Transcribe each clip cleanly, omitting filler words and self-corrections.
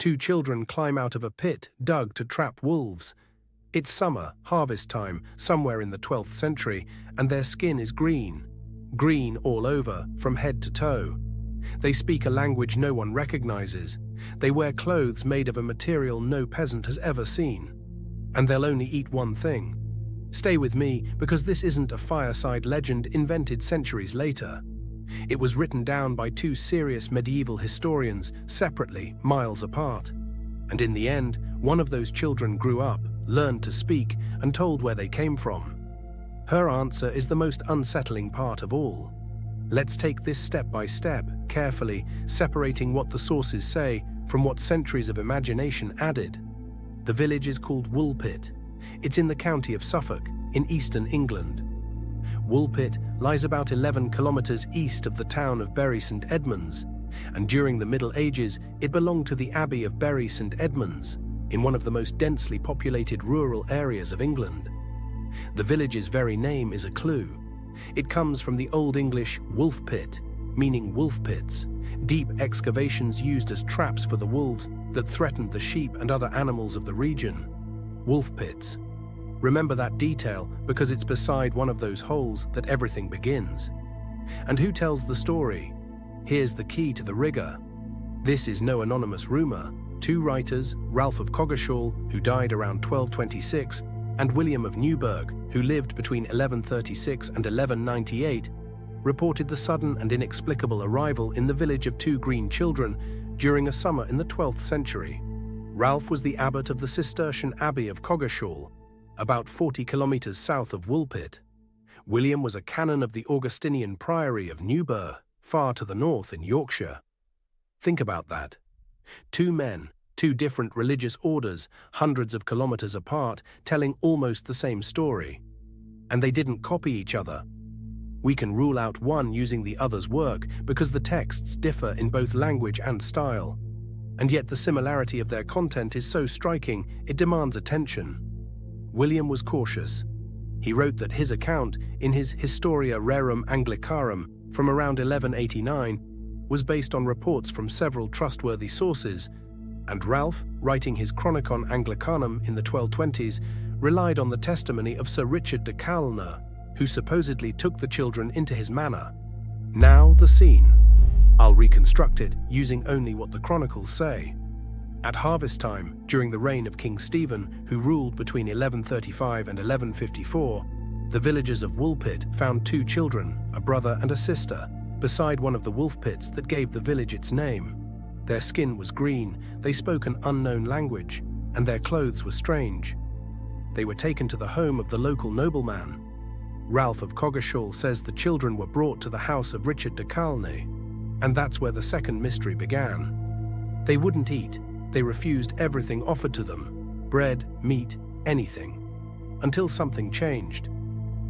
Two children climb out of a pit dug to trap wolves. It's summer, harvest time, somewhere in the 12th century, and their skin is green. Green all over, from head to toe. They speak a language no one recognizes. They wear clothes made of a material no peasant has ever seen. And they'll only eat one thing. Stay with me, because this isn't a fireside legend invented centuries later. It was written down by two serious medieval historians, separately, miles apart. And in the end, one of those children grew up, learned to speak, and told where they came from. Her answer is the most unsettling part of all. Let's take this step by step, carefully, separating what the sources say from what centuries of imagination added. The village is called Woolpit. It's in the county of Suffolk, in eastern England. Woolpit lies about 11 kilometers east of the town of Bury St Edmunds, and during the Middle Ages it belonged to the Abbey of Bury St Edmunds, in one of the most densely populated rural areas of England. The village's very name is a clue. It comes from the Old English wolf pit, meaning wolf pits, deep excavations used as traps for the wolves that threatened the sheep and other animals of the region. Wolf pits. Remember that detail because it's beside one of those holes that everything begins. And who tells the story? Here's the key to the Rigor. This is no anonymous rumor. Two writers, Ralph of Coggeshall, who died around 1226, and William of Newburgh, who lived between 1136 and 1198, reported the sudden and inexplicable arrival in the village of two green children during a summer in the 12th century. Ralph was the abbot of the Cistercian Abbey of Coggeshall, about 40 kilometers south of Woolpit. William was a canon of the Augustinian Priory of Newburgh, far to the north in Yorkshire. Think about that. Two men, two different religious orders, hundreds of kilometers apart, telling almost the same story. And they didn't copy each other. We can rule out one using the other's work because the texts differ in both language and style. And yet the similarity of their content is so striking, it demands attention. William was cautious. He wrote that his account, in his Historia Rerum Anglicarum from around 1189, was based on reports from several trustworthy sources, and Ralph, writing his Chronicon Anglicanum in the 1220s, relied on the testimony of Sir Richard de Calne, who supposedly took the children into his manor. Now the scene. I'll reconstruct it using only what the chronicles say. At harvest time, during the reign of King Stephen, who ruled between 1135 and 1154, the villagers of Woolpit found two children, a brother and a sister, beside one of the wolf pits that gave the village its name. Their skin was green, they spoke an unknown language, and their clothes were strange. They were taken to the home of the local nobleman. Ralph of Coggeshall says the children were brought to the house of Richard de Calne, and that's where the second mystery began. They wouldn't eat. They refused everything offered to them, bread, meat, anything, until something changed.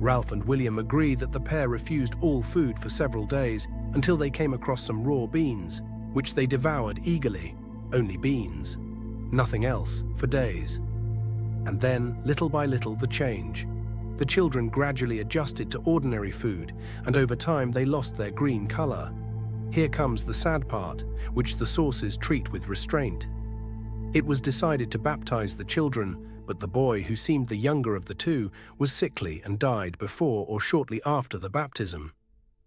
Ralph and William agree that the pair refused all food for several days until they came across some raw beans, which they devoured eagerly, only beans, nothing else, for days. And then, little by little, the change. The children gradually adjusted to ordinary food, and over time they lost their green color. Here comes the sad part, which the sources treat with restraint. It was decided to baptize the children, but the boy, who seemed the younger of the two, was sickly and died before or shortly after the baptism.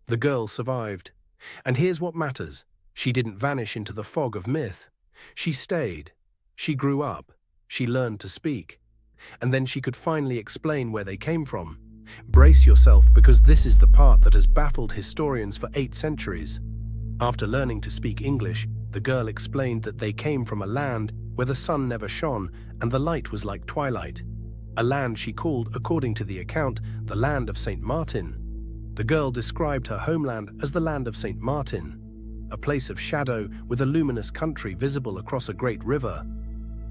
The girl survived. And here's what matters. She didn't vanish into the fog of myth. She stayed. She grew up. She learned to speak. And then she could finally explain where they came from. Brace yourself, because this is the part that has baffled historians for 8 centuries. After learning to speak English, the girl explained that they came from a land where the sun never shone and the light was like twilight. A land she called, according to the account, the land of St. Martin. The girl described her homeland as the land of St. Martin, a place of shadow with a luminous country visible across a great river.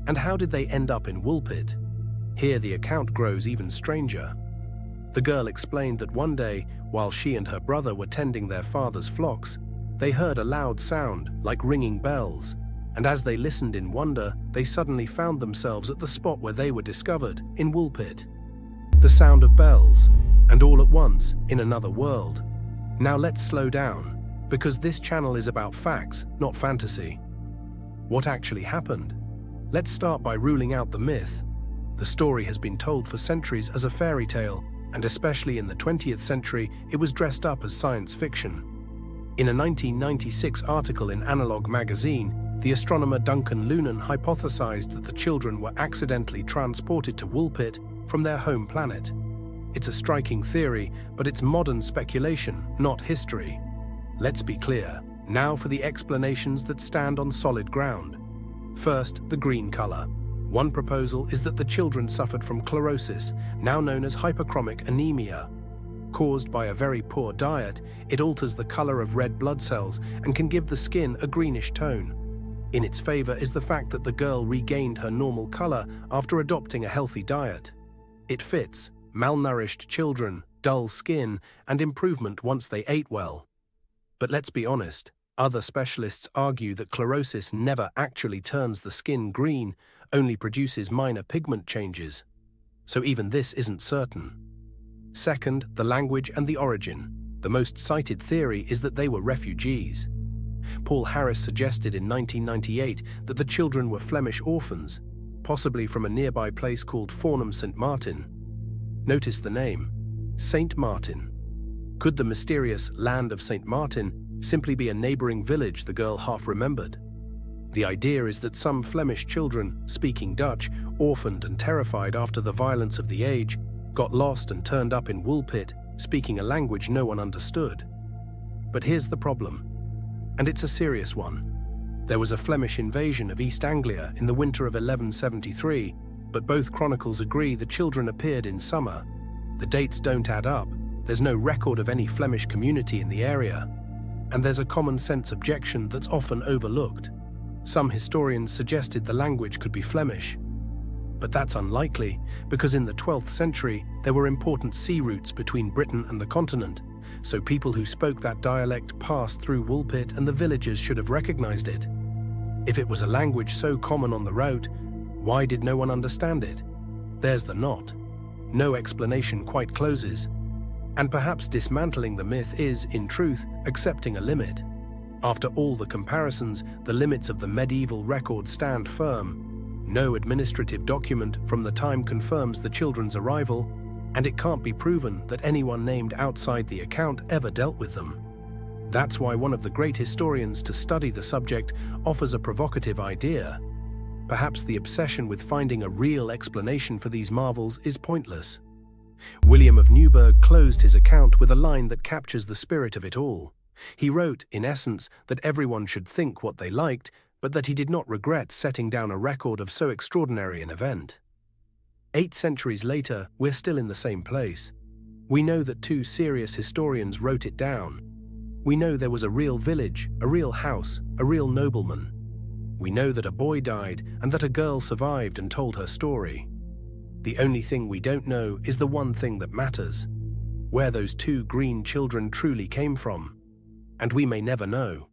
And how did they end up in Woolpit? Here the account grows even stranger. The girl explained that one day, while she and her brother were tending their father's flocks, they heard a loud sound like ringing bells. And as they listened in wonder, they suddenly found themselves at the spot where they were discovered, in Woolpit. The sound of bells, and all at once, in another world. Now let's slow down, because this channel is about facts, not fantasy. What actually happened? Let's start by ruling out the myth. The story has been told for centuries as a fairy tale, and especially in the 20th century, it was dressed up as science fiction. In a 1996 article in Analog magazine, the astronomer Duncan Lunan hypothesized that the children were accidentally transported to Woolpit from their home planet. It's a striking theory, but it's modern speculation, not history. Let's be clear. Now for the explanations that stand on solid ground. First, the green color. One proposal is that the children suffered from chlorosis, now known as hyperchromic anemia. Caused by a very poor diet, it alters the color of red blood cells and can give the skin a greenish tone. In its favor is the fact that the girl regained her normal color after adopting a healthy diet. It fits malnourished children, dull skin, and improvement once they ate well. But let's be honest, other specialists argue that chlorosis never actually turns the skin green, only produces minor pigment changes. So even this isn't certain. Second, the language and the origin. The most cited theory is that they were refugees. Paul Harris suggested in 1998 that the children were Flemish orphans, possibly from a nearby place called Fornham St. Martin. Notice the name, St. Martin. Could the mysterious land of St. Martin simply be a neighboring village the girl half remembered? The idea is that some Flemish children, speaking Dutch, orphaned and terrified after the violence of the age, got lost and turned up in Woolpit, speaking a language no one understood. But here's the problem, and it's a serious one. There was a Flemish invasion of East Anglia in the winter of 1173, but both chronicles agree the children appeared in summer. The dates don't add up. There's no record of any Flemish community in the area. And there's a common sense objection that's often overlooked. Some historians suggested the language could be Flemish. But that's unlikely, because in the 12th century, there were important sea routes between Britain and the continent, so people who spoke that dialect passed through Woolpit and the villagers should have recognized it. If it was a language so common on the route, why did no one understand it? There's the knot. No explanation quite closes. And perhaps dismantling the myth is, in truth, accepting a limit. After all the comparisons, the limits of the medieval record stand firm. No administrative document from the time confirms the children's arrival, and it can't be proven that anyone named outside the account ever dealt with them. That's why one of the great historians to study the subject offers a provocative idea. Perhaps the obsession with finding a real explanation for these marvels is pointless. William of Newburgh closed his account with a line that captures the spirit of it all. He wrote, in essence, that everyone should think what they liked, but that he did not regret setting down a record of so extraordinary an event. 8 centuries later, we're still in the same place. We know that 2 serious historians wrote it down. We know there was a real village, a real house, a real nobleman. We know that a boy died and that a girl survived and told her story. The only thing we don't know is the one thing that matters, where those 2 green children truly came from. And we may never know.